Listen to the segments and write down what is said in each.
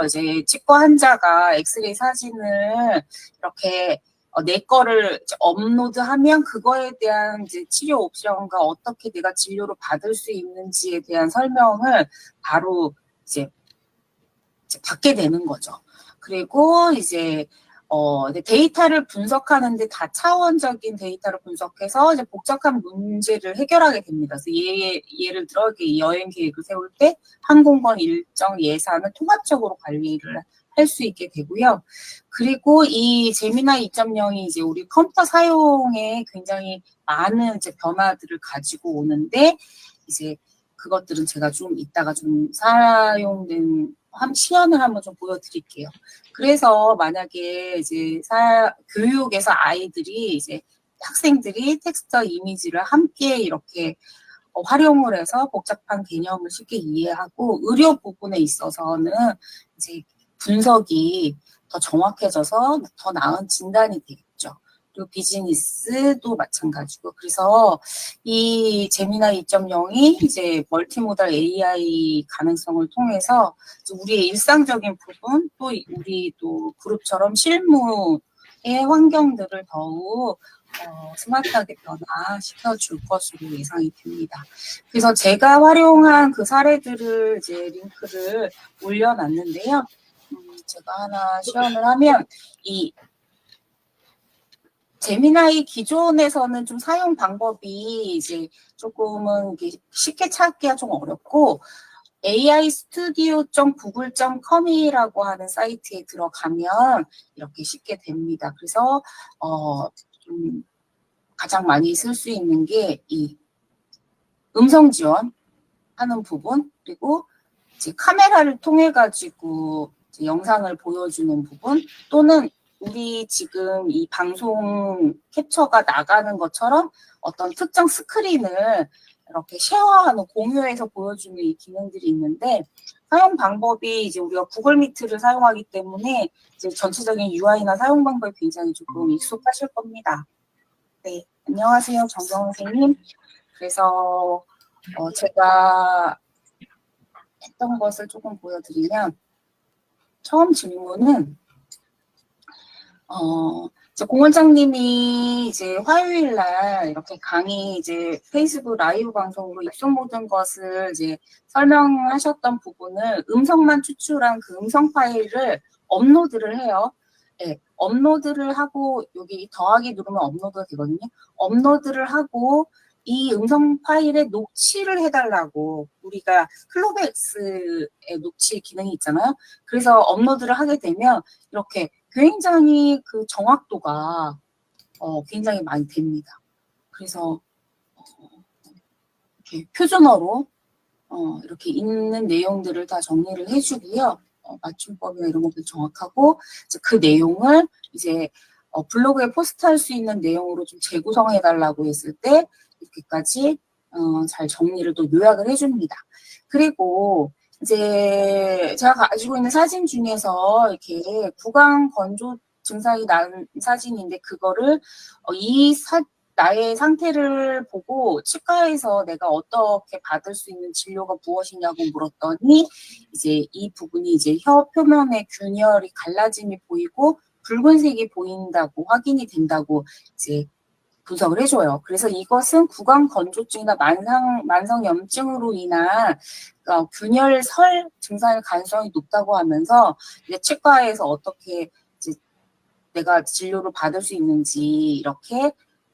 이제 치과 환자가 엑스레이 사진을 이렇게 내 거를 이제 업로드하면 그거에 대한 이제 치료 옵션과 어떻게 내가 진료를 받을 수 있는지에 대한 설명을 바로 이제 받게 되는 거죠. 그리고 이제 데이터를 분석하는데 다차원적인 데이터를 분석해서 이제 복잡한 문제를 해결하게 됩니다. 그래서 예를 들어 여행 계획을 세울 때 항공권 일정 예산을 통합적으로 관리를 할 수 있게 되고요. 그리고 이 제미나이 2.0이 이제 우리 컴퓨터 사용에 굉장히 많은 이제 변화들을 가지고 오는데 이제 그것들은 제가 좀 이따가 좀 사용된 시연을 한번 좀 보여드릴게요. 그래서 만약에 이제 교육에서 아이들이 이제 학생들이 텍스트와 이미지를 함께 이렇게 활용을 해서 복잡한 개념을 쉽게 이해하고 의료 부분에 있어서는 이제 분석이 더 정확해져서 더 나은 진단이 되겠죠. 그리고 비즈니스도 마찬가지고 그래서 이 제미나이 2.0이 이제 멀티모달 AI 가능성을 통해서 우리의 일상적인 부분 또 우리 또 그룹처럼 실무의 환경들을 더욱 스마트하게 변화시켜 줄 것으로 예상이 됩니다. 그래서 제가 활용한 그 사례들을 이제 링크를 올려놨는데요. 제가 하나 시연을 하면 이 제미나이 기존에서는 좀 사용 방법이 이제 조금은 쉽게 찾기가 좀 어렵고 aistudio.google.com이라고 하는 사이트에 들어가면 이렇게 쉽게 됩니다. 그래서 좀 가장 많이 쓸 수 있는 게 이 음성 지원하는 부분 그리고 이제 카메라를 통해 가지고 영상을 보여주는 부분 또는 우리 지금 이 방송 캡처가 나가는 것처럼 어떤 특정 스크린을 이렇게 쉐어하는 공유해서 보여주는 이 기능들이 있는데 사용 방법이 이제 우리가 구글 미트를 사용하기 때문에 이제 전체적인 UI나 사용 방법이 굉장히 조금 익숙하실 겁니다. 네, 안녕하세요, 정경 선생님. 그래서 제가 했던 것을 조금 보여드리면 처음 질문은 이제 공 원장님이 이제 화요일 날 이렇게 강의 이제 페이스북 라이브 방송으로 입속 모든 것을 이제 설명하셨던 부분을 음성만 추출한 그 음성 파일을 업로드를 해요. 네, 업로드를 하고 여기 더하기 누르면 업로드가 되거든요. 업로드를 하고 이 음성 파일에 녹취를 해달라고 우리가 클로베엑스에 녹취 기능이 있잖아요. 그래서 업로드를 하게 되면 이렇게 굉장히 그 정확도가 굉장히 많이 됩니다. 그래서 이렇게 표준어로 이렇게 있는 내용들을 다 정리를 해주고요. 맞춤법이나 이런 것들 정확하고 이제 그 내용을 이제 블로그에 포스트할 수 있는 내용으로 좀 재구성해달라고 했을 때 이렇게까지 잘 정리를 또 요약을 해줍니다. 그리고 이제 제가 가지고 있는 사진 중에서 이렇게 구강 건조 증상이 난 사진인데 그거를 나의 상태를 보고 치과에서 내가 어떻게 받을 수 있는 진료가 무엇이냐고 물었더니 이제 이 부분이 이제 혀 표면에 균열이 갈라짐이 보이고 붉은색이 보인다고 확인이 된다고 이제 분석을 해줘요. 그래서 이것은 구강 건조증이나 만성 염증으로 인한 균열설 증상일 가능성이 높다고 하면서 이제 치과에서 어떻게 이제 내가 진료를 받을 수 있는지 이렇게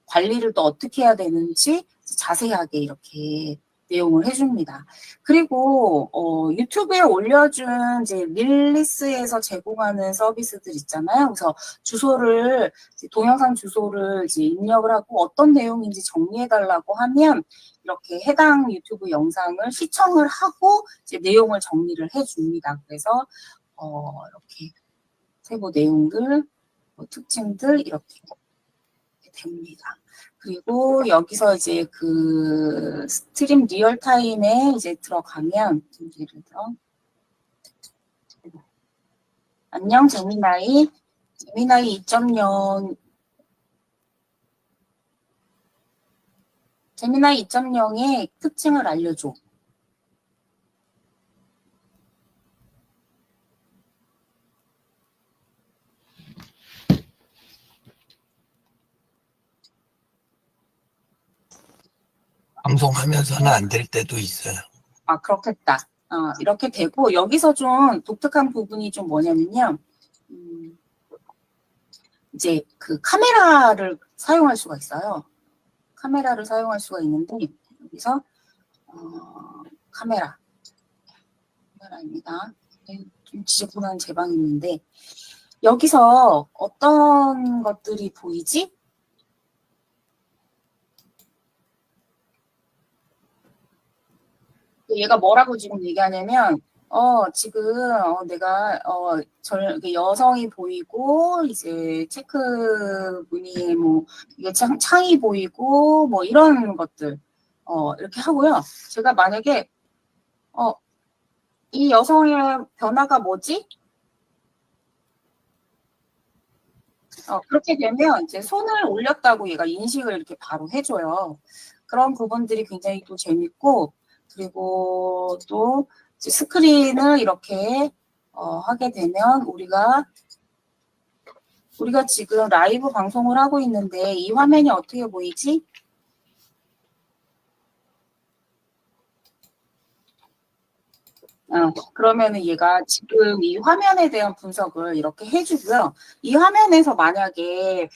관리를 또 어떻게 해야 되는지 자세하게 이렇게 내용을 해줍니다. 그리고 유튜브에 올려준 이제 릴리스에서 제공하는 서비스들 있잖아요. 그래서 주소를 동영상 주소를 이제 입력을 하고 어떤 내용인지 정리해달라고 하면 이렇게 해당 유튜브 영상을 시청을 하고 이제 내용을 정리를 해줍니다. 그래서 이렇게 세부 내용들, 특징들 이렇게 됩니다. 그리고 여기서 이제 그 스트림 리얼타임에 이제 들어가면 예를 들어 안녕 제미나이 2.0 제미나이 2.0의 특징을 알려줘. 방송하면서는 안 될 때도 있어요. 아, 그렇겠다. 이렇게 되고 여기서 좀 독특한 부분이 좀 뭐냐면요. 이제 그 카메라를 사용할 수가 있어요. 카메라를 사용할 수가 있는데 여기서 카메라입니다. 좀 지저분한 제 방이 있는데 여기서 어떤 것들이 보이지? 얘가 뭐라고 지금 얘기하냐면 지금 내가 여성이 보이고 이제 체크 무늬에 뭐 이게 창이 보이고 뭐 이런 것들 이렇게 하고요. 제가 만약에 이 여성의 변화가 뭐지? 그렇게 되면 이제 손을 올렸다고 얘가 인식을 이렇게 바로 해줘요. 그런 부분들이 굉장히 또 재밌고, 그리고 또 이제 스크린을 이렇게 하게 되면 우리가 지금 라이브 방송을 하고 있는데 이 화면이 어떻게 보이지? 그러면은 얘가 지금 이 화면에 대한 분석을 이렇게 해주고요. 이 화면에서 만약에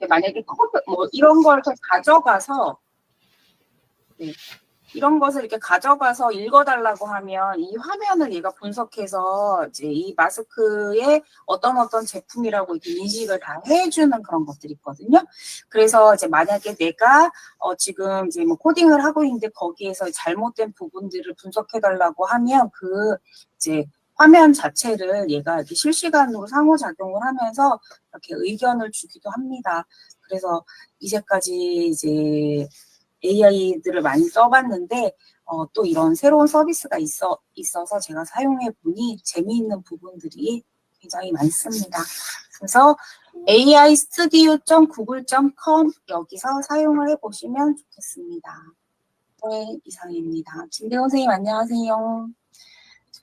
만약에 뭐 이런 걸 이렇게 가져가서 이런 것을 이렇게 가져가서 읽어달라고 하면 이 화면을 얘가 분석해서 이제 이 마스크의 어떤 제품이라고 이렇게 인식을 다 해주는 그런 것들이 있거든요. 그래서 이제 만약에 내가 지금 이제 뭐 코딩을 하고 있는데 거기에서 잘못된 부분들을 분석해달라고 하면 그 이제 화면 자체를 얘가 이렇게 실시간으로 상호작용을 하면서 이렇게 의견을 주기도 합니다. 그래서 이제까지 이제 AI들을 많이 써봤는데 또 이런 새로운 서비스가 있어서 제가 사용해 보니 재미있는 부분들이 굉장히 많습니다. 그래서 aistudio.google.com 여기서 사용을 해보시면 좋겠습니다. 네, 이상입니다. 김대원 선생님 안녕하세요.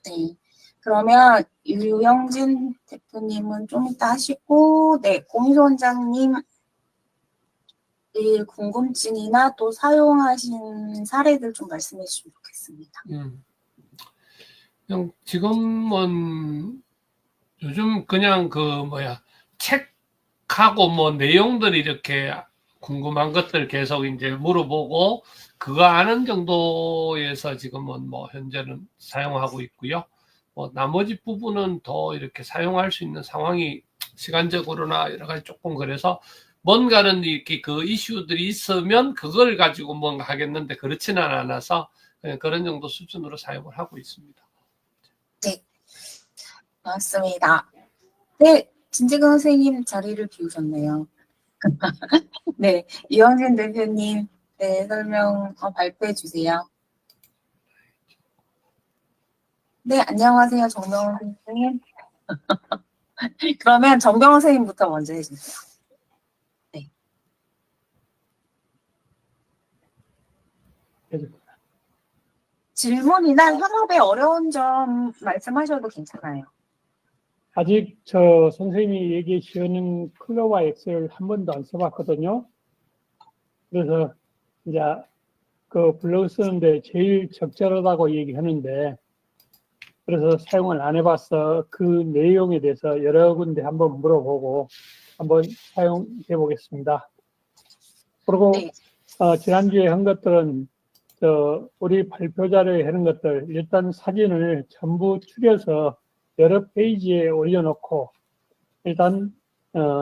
네, 그러면 유영진 대표님은 좀 이따 하시고, 네, 공소 원장님 일 궁금증이나 또 사용하신 사례들 좀 말씀해 주시면 좋겠습니다. 그냥 지금은 요즘 그냥 책하고 뭐 내용들 이렇게 궁금한 것들 계속 이제 물어보고 그거 아는 정도에서 지금은 뭐 현재는 사용하고 있고요. 뭐 나머지 부분은 더 이렇게 사용할 수 있는 상황이 시간적으로나 여러 가지 조금 그래서 뭔가는 이렇게 그 이슈들이 있으면 그걸 가지고 뭔가 하겠는데 그렇지는 않아서 그냥 그런 정도 수준으로 사용을 하고 있습니다. 네, 맞습니다. 네, 진재근 선생님 자리를 비우셨네요. 네, 이영진 대표님, 네, 설명 발표해 주세요. 네, 안녕하세요, 정병원 선생님. 그러면 정병원 선생님부터 먼저 해주세요. 네. 질문이나 협업에 어려운 점 말씀하셔도 괜찮아요. 아직 저 선생님이 얘기해 주시는 클로와 엑셀 한 번도 안 써봤거든요. 그래서 이제 그 블로그 쓰는데 제일 적절하다고 얘기하는데 그래서 사용을 안 해봐서 그 내용에 대해서 여러 군데 한번 물어보고 한번 사용해 보겠습니다. 그리고 네. 지난주에 한 것들은 우리 발표 자료에 하는 것들 일단 사진을 전부 추려서 여러 페이지에 올려놓고 일단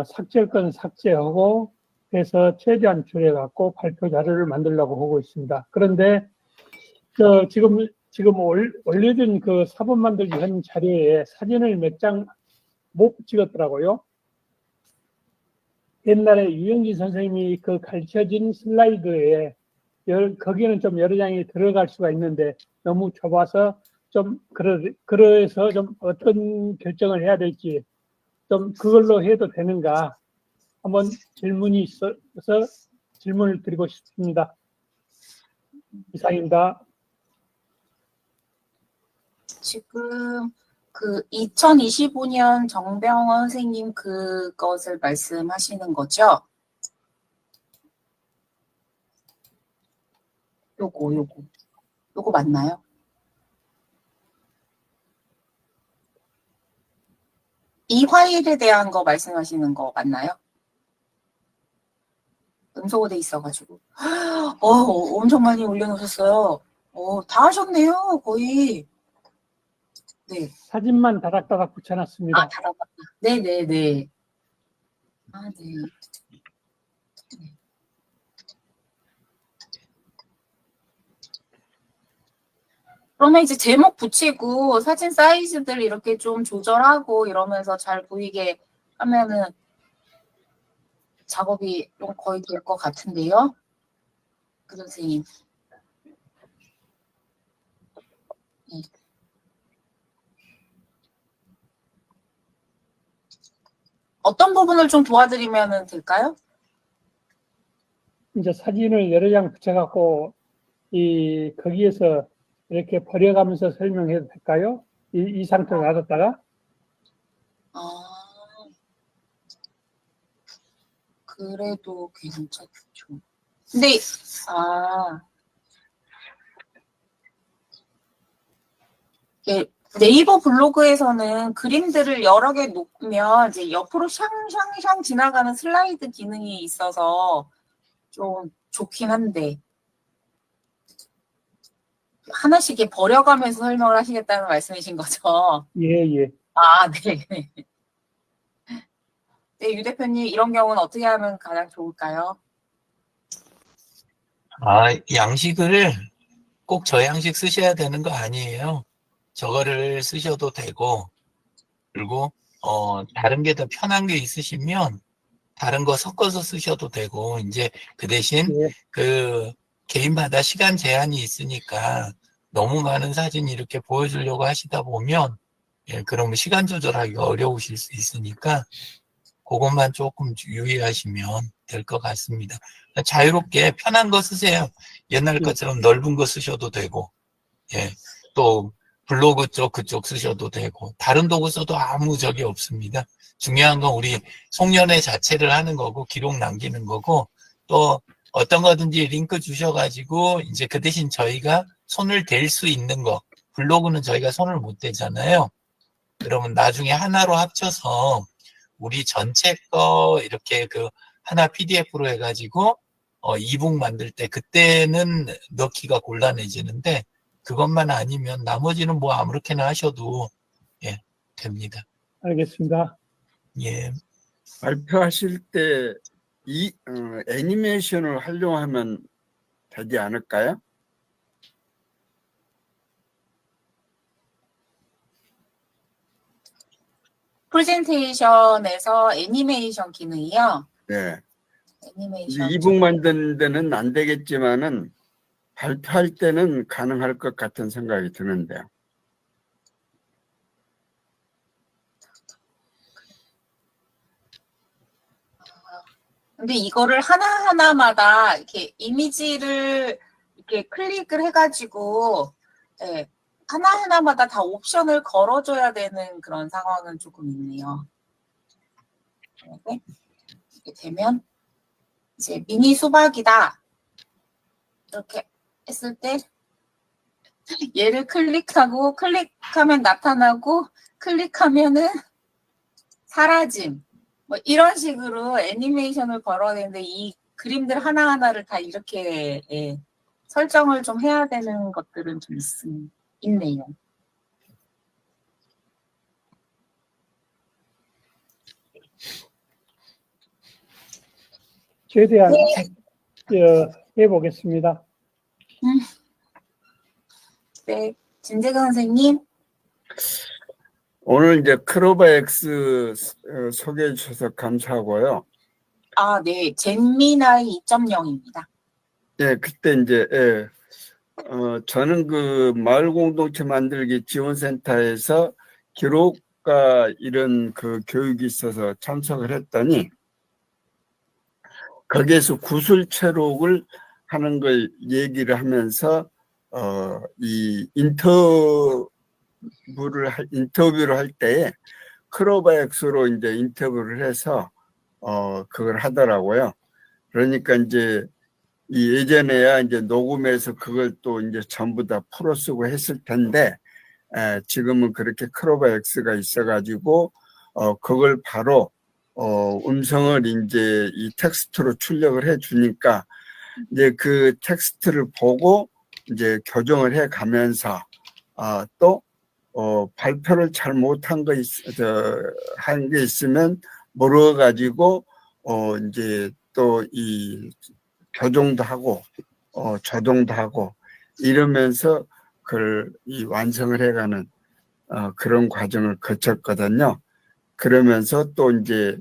삭제할 건 삭제하고 해서 최대한 줄여갖고 발표 자료를 만들려고 하고 있습니다. 그런데 지금 올려진 그 사본 만들기 한 자료에 사진을 몇 장 못 찍었더라고요. 옛날에 유영진 선생님이 그 가르쳐진 슬라이드에 거기는 좀 여러 장이 들어갈 수가 있는데 너무 좁아서 좀 그래서 좀 어떤 결정을 해야 될지 좀 그걸로 해도 되는가 한번 질문이 있어서 질문을 드리고 싶습니다. 이상입니다. 지금 그 2025년 정병원 선생님 그것을 말씀하시는 거죠? 요거 맞나요? 이 파일에 대한 거 말씀하시는 거 맞나요? 음소거돼 있어가지고. 엄청 많이 올려놓으셨어요. 다 하셨네요, 거의. 네. 사진만 다닥다닥 붙여놨습니다. 다닥다닥. 네네네. 네. 그러면 이제 제목 붙이고 사진 사이즈들 이렇게 좀 조절하고 이러면서 잘 보이게 하면은 작업이 좀 거의 될 것 같은데요. 그 선생님. 네. 어떤 부분을 좀 도와드리면 될까요? 이제 사진을 여러 장 붙여갖고 거기에서 이렇게 버려가면서 설명해도 될까요? 이 상태로 놔뒀다가? 그래도 괜찮죠. 근데 네이버 블로그에서는 그림들을 여러 개 놓으면 이제 옆으로 샹샹샹 지나가는 슬라이드 기능이 있어서 좀 좋긴 한데 하나씩 이렇게 버려가면서 설명을 하시겠다는 말씀이신 거죠? 예. 네. 네, 유 대표님 이런 경우는 어떻게 하면 가장 좋을까요? 양식을 꼭 저 양식 쓰셔야 되는 거 아니에요. 저거를 쓰셔도 되고, 그리고 다른 게 더 편한 게 있으시면 다른 거 섞어서 쓰셔도 되고, 이제 그 대신 그 개인마다 시간 제한이 있으니까 너무 많은 사진 이렇게 보여주려고 하시다 보면 그러면 시간 조절하기가 어려우실 수 있으니까 그것만 조금 유의하시면 될 것 같습니다. 자유롭게 편한 거 쓰세요. 옛날 것처럼 넓은 거 쓰셔도 되고, 또 블로그 그쪽 쓰셔도 되고, 다른 도구 써도 아무 적이 없습니다. 중요한 건 우리 송년회 자체를 하는 거고, 기록 남기는 거고, 또 어떤 거든지 링크 주셔가지고 이제 그 대신 저희가 손을 댈 수 있는 거, 블로그는 저희가 손을 못 대잖아요. 그러면 나중에 하나로 합쳐서 우리 전체 거 이렇게 그 하나 PDF로 해가지고 이북 만들 때 그때는 넣기가 곤란해지는데 그것만 아니면 나머지는 뭐 아무렇게나 하셔도 예, 됩니다. 알겠습니다. 예. 발표하실 때 애니메이션을 활용하면 되지 않을까요? 프레젠테이션에서 애니메이션 기능이요. 네. 애니메이션. 이북 만드는 데는 안 되겠지만은 발표할 때는 가능할 것 같은 생각이 드는데요. 근데 이거를 하나하나마다 이렇게 이미지를 이렇게 클릭을 해가지고, 예, 하나하나마다 다 옵션을 걸어줘야 되는 그런 상황은 조금 있네요. 네. 이렇게 되면, 이제 미니 수박이다. 이렇게 했을 때, 얘를 클릭하고, 클릭하면 나타나고, 클릭하면은 사라짐. 뭐 이런 식으로 애니메이션을 걸어야 되는데 이 그림들 하나하나를 다 이렇게 예, 설정을 좀 해야 되는 것들은 좀 있네요. 최대한 네. 해보겠습니다. 네, 진재근 선생님. 오늘 이제 크로바엑스 소개해 주셔서 감사하고요. 아, 네, 젠미나이 2.0입니다. 예, 그때 이제 저는 그 마을 공동체 만들기 지원센터에서 기록과 이런 그 교육이 있어서 참석을 했더니 거기에서 구슬체록을 하는 걸 얘기를 하면서 이 인터뷰를 할 때에 크로바엑스로 이제 인터뷰를 해서 그걸 하더라고요. 그러니까 이제 이 예전에야 이제 녹음해서 그걸 또 이제 전부 다 풀어 쓰고 했을 텐데 지금은 그렇게 크로바엑스가 있어가지고 그걸 바로 음성을 이제 이 텍스트로 출력을 해 주니까 이제 그 텍스트를 보고 이제 교정을 해 가면서 또 발표를 잘 못한 한 게 있으면 물어가지고 이제 또 이 교정도 하고 조정도 하고 이러면서 그걸 이 완성을 해가는 그런 과정을 거쳤거든요. 그러면서 또 이제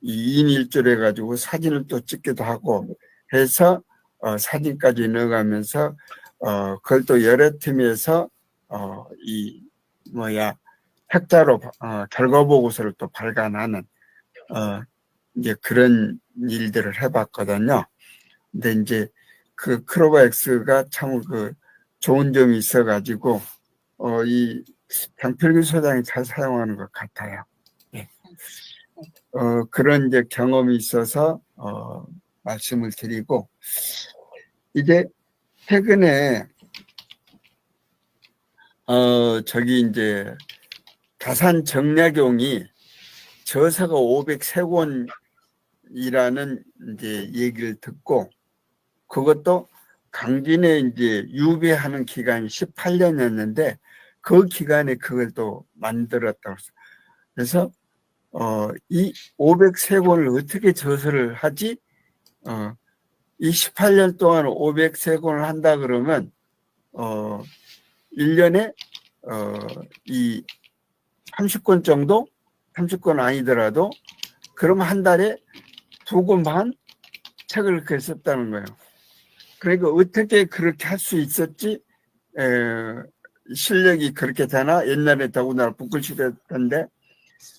2인 1조로 해가지고 사진을 또 찍기도 하고 해서 사진까지 넣어가면서 그걸 또 여러 팀에서 핵자로 결과 보고서를 또 발간하는 이제 그런 일들을 해봤거든요. 근데 이제 그 크로바엑스가 참 그 좋은 점이 있어가지고 이 장필규 소장이 잘 사용하는 것 같아요. 예. 그런 이제 경험이 있어서 말씀을 드리고 이제 최근에 저기 이제 다산 정약용이 저서가 503권이라는 이제 얘기를 듣고 그것도 강진에 이제 유배하는 기간이 18년이었는데 그 기간에 그걸 또 만들었다고 했어요. 그래서 이 503권을 어떻게 저서를 하지? 이 18년 동안 503권을 한다 그러면 1년에 이 30권 정도? 30권 아니더라도 그러면 한 달에 2권 반 책을 그렇게 썼다는 거예요. 그러니까 어떻게 그렇게 할 수 있었지? 실력이 그렇게 되나? 옛날에 더군다나 북글시대였던데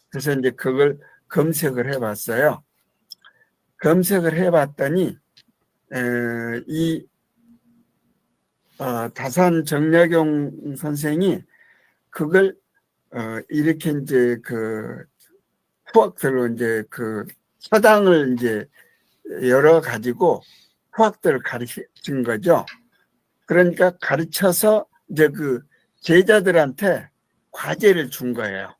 그래서 이제 그걸 검색을 해봤어요. 검색을 해봤더니 이 다산 정약용 선생이 그걸 이렇게 이제 그 후학들로 이제 그 서당을 이제 여러 가지고 수학들을 가르친 거죠. 그러니까 가르쳐서 이제 그 제자들한테 과제를 준 거예요.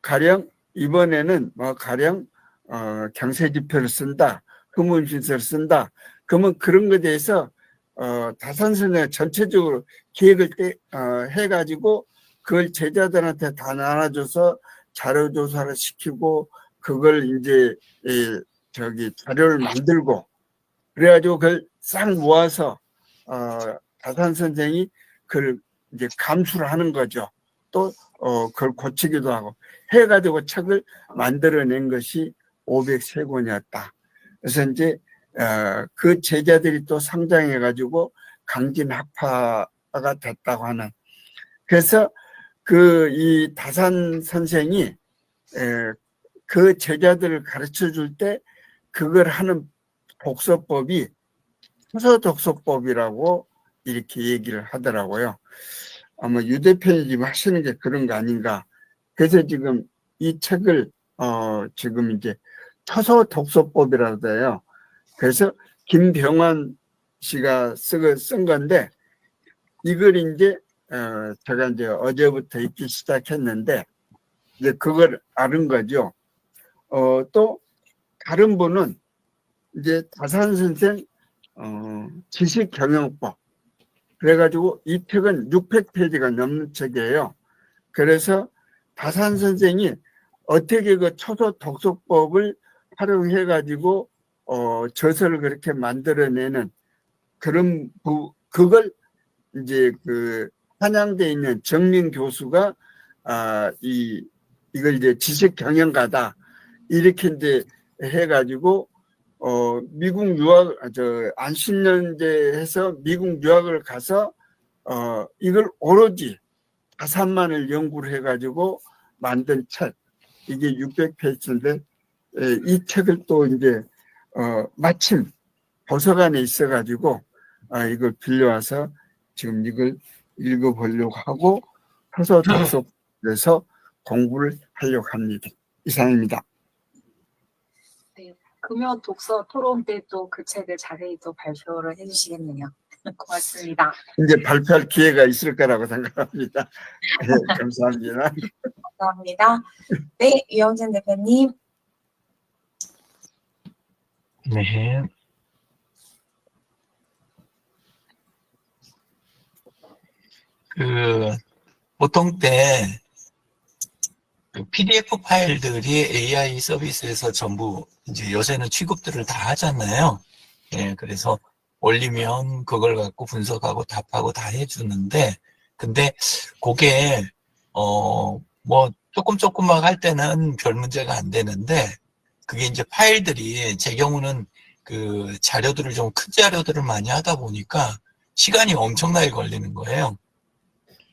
가령 이번에는 가령 경세지표를 쓴다, 금운신서를 쓴다. 그러면 그런 것에 대해서 다산선생 전체적으로 기획을 해가지고 그걸 제자들한테 다 나눠줘서 자료 조사를 시키고 그걸 이제 자료를 만들고 그래가지고 그걸 싹 모아서 다산 선생이 그걸 이제 감수를 하는 거죠. 또 그걸 고치기도 하고 해가지고 책을 만들어낸 것이 503권이었다. 그래서 이제 그 제자들이 또 성장해가지고 강진학파가 됐다고 하는. 그래서 이 다산 선생이 그 제자들을 가르쳐 줄 때 그걸 하는 독서법이 서독서법이라고 이렇게 얘기를 하더라고요. 아마 유 대표님 지금 하시는 게 그런 거 아닌가. 그래서 지금 이 책을 지금 이제 서독서법이라고 해요. 그래서 김병환 씨가 쓴 건데 이걸 이제 제가 이제 어제부터 읽기 시작했는데 이제 그걸 아는 거죠. 또 다른 분은 이제 다산 선생 지식경영법 그래가지고 이 책은 600페이지가 넘는 책이에요. 그래서 다산 선생이 어떻게 그 초소 독서법을 활용해가지고 저서를 그렇게 만들어내는 그런 그걸 이제 그 한양대에 있는 정민 교수가 이걸 이제 지식경영가다 이렇게 이제 해가지고 미국 유학 안신년대에서 미국 유학을 가서 이걸 오로지 다산만을 연구를 해가지고 만든 책 이게 600페이지인데 이 책을 또 이제 마침 도서관에 있어가지고 이걸 빌려와서 지금 이걸 읽어보려고 하고 서서 독서에서 공부를 하려고 합니다. 이상입니다. 네, 금요 독서 토론 때 또 그 책을 자세히 또 발표를 해주시겠네요. 고맙습니다. 이제 발표할 기회가 있을 거라고 생각합니다. 네, 감사합니다. 감사합니다. 네, 유영진 대표님. 네. 보통 때 PDF 파일들이 AI 서비스에서 전부 이제 요새는 취급들을 다 하잖아요. 예, 그래서 올리면 그걸 갖고 분석하고 답하고 다 해주는데, 근데 그게 뭐 조금만 할 때는 별 문제가 안 되는데, 그게 이제 파일들이 제 경우는 그 자료들을 좀 큰 자료들을 많이 하다 보니까 시간이 엄청나게 걸리는 거예요.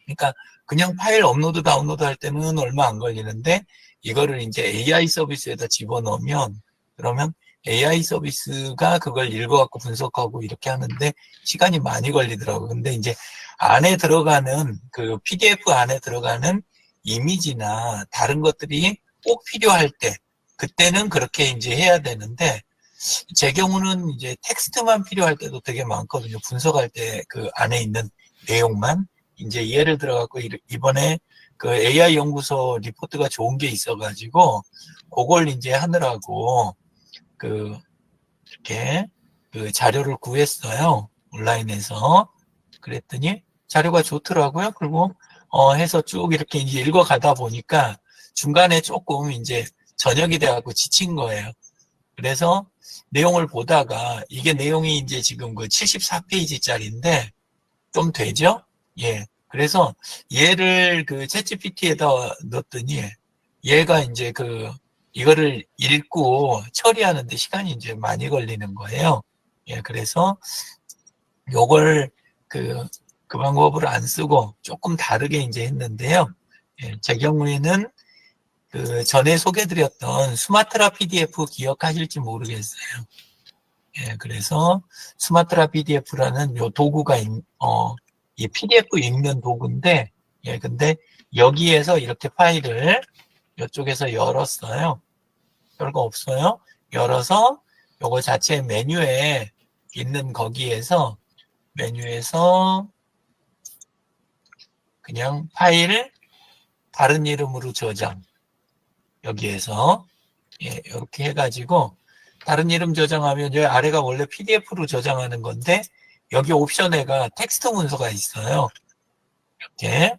그러니까 그냥 파일 업로드 다운로드 할 때는 얼마 안 걸리는데 이거를 이제 AI 서비스에다 집어넣으면 그러면 AI 서비스가 그걸 읽어갖고 분석하고 이렇게 하는데 시간이 많이 걸리더라고요. 근데 이제 안에 들어가는 그 PDF 안에 들어가는 이미지나 다른 것들이 꼭 필요할 때 그때는 그렇게 이제 해야 되는데 제 경우는 이제 텍스트만 필요할 때도 되게 많거든요. 분석할 때 그 안에 있는 내용만. 이제 예를 들어갖고 이번에 그 AI 연구소 리포트가 좋은 게 있어가지고 그걸 이제 하느라고 이렇게 그 자료를 구했어요. 온라인에서. 그랬더니 자료가 좋더라고요. 그리고 해서 쭉 이렇게 이제 읽어가다 보니까 중간에 조금 이제 저녁이 돼갖고 지친 거예요. 그래서 내용을 보다가 이게 내용이 이제 지금 그 74페이지짜리인데 좀 되죠? 예. 그래서 얘를 그 챗GPT에다 넣었더니 얘가 이제 이거를 읽고 처리하는데 시간이 이제 많이 걸리는 거예요. 예. 그래서 요걸 그 방법을 안 쓰고 조금 다르게 이제 했는데요. 예. 제 경우에는 그 전에 소개드렸던 스마트라 PDF 기억하실지 모르겠어요. 예. 그래서 스마트라 PDF라는 요 도구가 이 PDF 읽는 도구인데, 예, 근데 여기에서 이렇게 파일을 이쪽에서 열었어요. 별거 없어요. 열어서 요거 자체 메뉴에 있는 거기에서 메뉴에서 그냥 파일 다른 이름으로 저장 여기에서 이렇게 해가지고 다른 이름 저장하면 여기 아래가 원래 PDF로 저장하는 건데 여기 옵션에가 텍스트 문서가 있어요. 이렇게.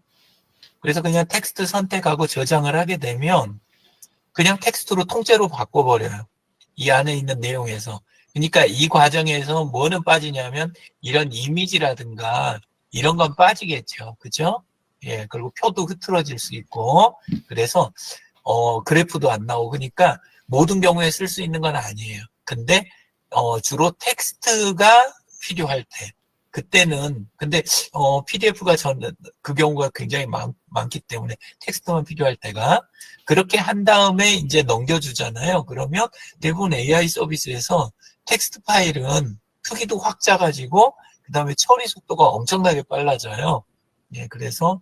그래서 그냥 텍스트 선택하고 저장을 하게 되면 그냥 텍스트로 통째로 바꿔버려요. 이 안에 있는 내용에서. 그러니까 이 과정에서 뭐는 빠지냐면 이런 이미지라든가 이런 건 빠지겠죠. 그죠? 예, 그리고 표도 흐트러질 수 있고. 그래서, 그래프도 안 나오고. 그러니까 모든 경우에 쓸 수 있는 건 아니에요. 근데, 주로 텍스트가 필요할 때. 그때는, 근데, PDF가 저는 그 경우가 굉장히 많기 때문에 텍스트만 필요할 때가 그렇게 한 다음에 이제 넘겨주잖아요. 그러면 대부분 AI 서비스에서 텍스트 파일은 크기도 확 작아지고, 그 다음에 처리 속도가 엄청나게 빨라져요. 예, 그래서,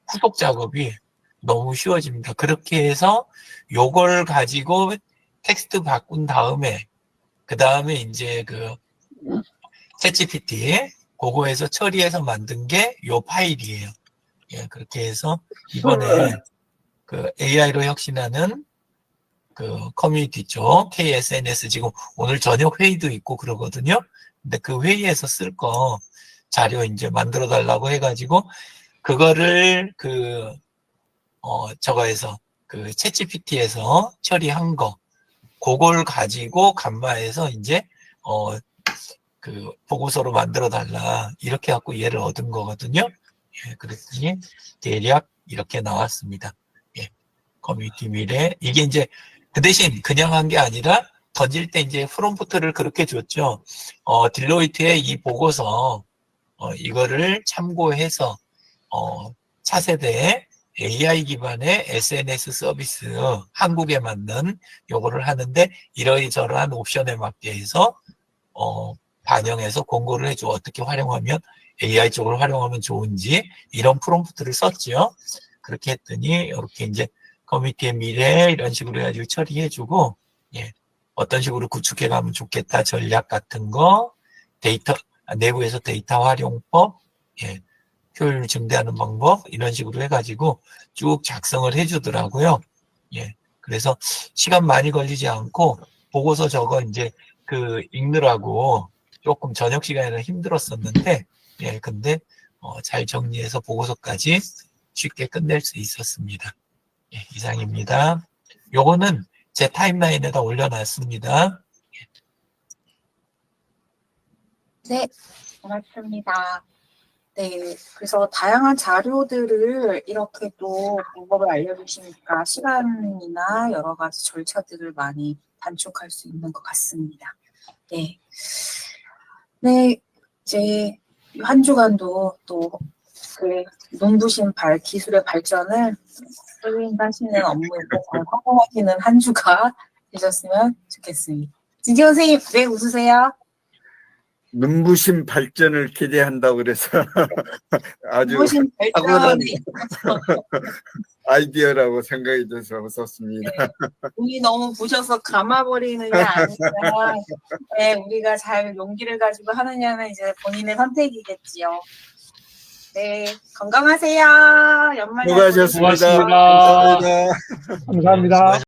후속 작업이 너무 쉬워집니다. 그렇게 해서 요걸 가지고 텍스트 바꾼 다음에, 그 다음에 이제 그 챗GPT, 그거에서 처리해서 만든 게 요 파일이에요. 예, 그렇게 해서 이번에 그 AI로 혁신하는 그 커뮤니티 쪽 KSNS 지금 오늘 저녁 회의도 있고 그러거든요. 근데 그 회의에서 쓸 거 자료 이제 만들어 달라고 해가지고 그거를 저거에서 그 챗GPT에서 처리한 거 그걸 가지고 감마해서 이제 그 보고서로 만들어 달라 이렇게 갖고 얘를 얻은 거거든요. 예, 그랬더니 대략 이렇게 나왔습니다. 예, 커뮤니티 미래 이게 이제 그 대신 그냥 한 게 아니라 던질 때 이제 프롬프트를 그렇게 줬죠. 딜로이트의 이 보고서 이거를 참고해서 차세대 AI 기반의 SNS 서비스 한국에 맞는 요거를 하는데 이러이저러한 옵션에 맞게 해서 반영해서 공고를 해줘 어떻게 활용하면 AI 쪽으로 활용하면 좋은지 이런 프롬프트를 썼죠. 그렇게 했더니 이렇게 이제 커뮤니티의 미래 이런 식으로 해가지고 처리해주고 예, 어떤 식으로 구축해 가면 좋겠다 전략 같은 거 데이터 내부에서 데이터 활용법 예, 효율 증대하는 방법 이런 식으로 해가지고 쭉 작성을 해주더라고요. 예, 그래서 시간 많이 걸리지 않고 보고서 저거 이제 그 읽느라고 조금 저녁 시간에는 힘들었었는데 예, 근데 잘 정리해서 보고서까지 쉽게 끝낼 수 있었습니다. 예, 이상입니다. 요거는 제 타임라인에다 올려놨습니다. 네, 고맙습니다. 네, 그래서 다양한 자료들을 이렇게 또 방법을 알려주시니까 시간이나 여러 가지 절차들을 많이 단축할 수 있는 것 같습니다. 네. 네, 이제 한 주간도 또 그 눈부신 기술의 발전을 하시는 업무에 잘 성공하시는 한 주가 되셨으면 좋겠습니다. 진지원 선생님, 왜 웃으세요? 눈부신 발전을 기대한다고 그래서 아주 눈부신 탁월한 발전이 아이디어라고 생각이 돼서 웃었습니다. 네, 눈이 너무 부셔서 감아버리느냐 아니냐 네, 우리가 잘 용기를 가지고 하느냐는 이제 본인의 선택이겠지요. 네, 건강하세요. 연말 수고하셨습니다. 고맙습니다. 감사합니다. 감사합니다.